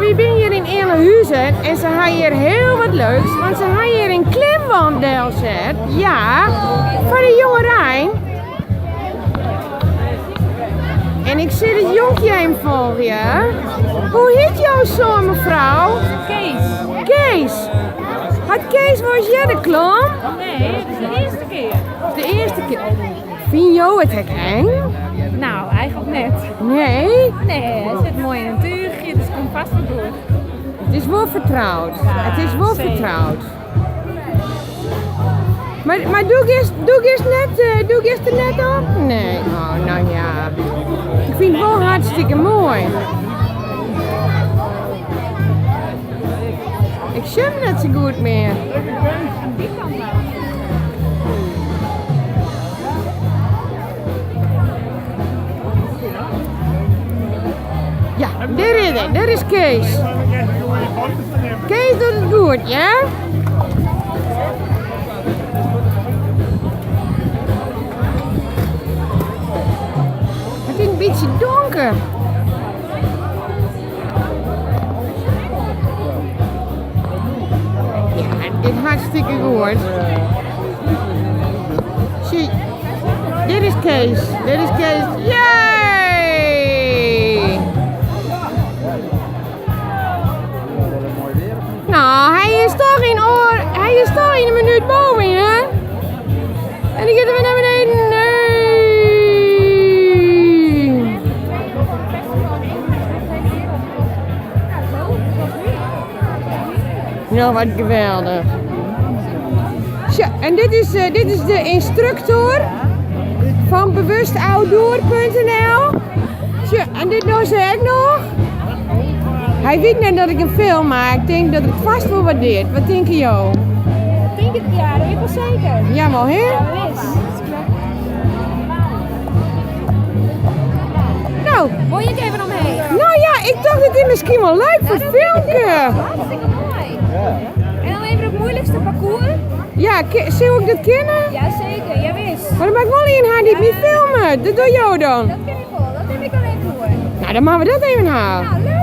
we zijn hier in Eerlehuizen en ze hebben hier heel wat leuks, want ze hebben hier een klimwandel zet. Ja, voor de jonge Rijn. En ik zit het jonkje heen volgen. Hoe heet jouw zoon, mevrouw? Kees. Kees. Had Kees was jij de klom? Nee, het is de eerste keer. De eerste keer. Vind jou het hek eng? Nou, eigenlijk net. Nee. Nee, hij zit mooi in een tuurtje, dus het komt vast wel door. Het is wel vertrouwd. Ja, Het is wel zeker. vertrouwd. Maar doe ik eerst er net op? Nee, oh, nou ja. Ik vind het wel hartstikke mooi. Ik zie hem net zo goed meer. Die kant wel. Ja, daar is Kees. Kees doet het goed, ja? Het is een beetje donker. Ja, dit is hartstikke goed. Zie, dit is Kees. Dit is Kees. Yay! Nou, hij is toch in een minuut boven, hè? En die gaat er weer naar beneden. Nee! Nou, wat geweldig. Zo, en dit is de instructor van bewustoutdoor.nl. Zo, en dit doen ze ook nog. Hij weet net dat ik een film maak. Ik denk dat het vast wel wat deed. Wat denk je, joh? Ik denk het, ja, dat weet ik wel zeker. Ja, maar hè? Ja, dat is. Nou, Wil je het even omheen? nou ja, ik dacht dat dit misschien wel leuk voor het filmpje. Hartstikke mooi. En dan even het moeilijkste parcours. Ja, zou ik dat kennen? Jazeker, ja wist. Maar dan mag ik wel in haar die niet filmen. Dat doe jou dan. Dat ken ik wel, dat heb ik alleen voor. Nou, dan maken we dat even halen. Nou, leuk.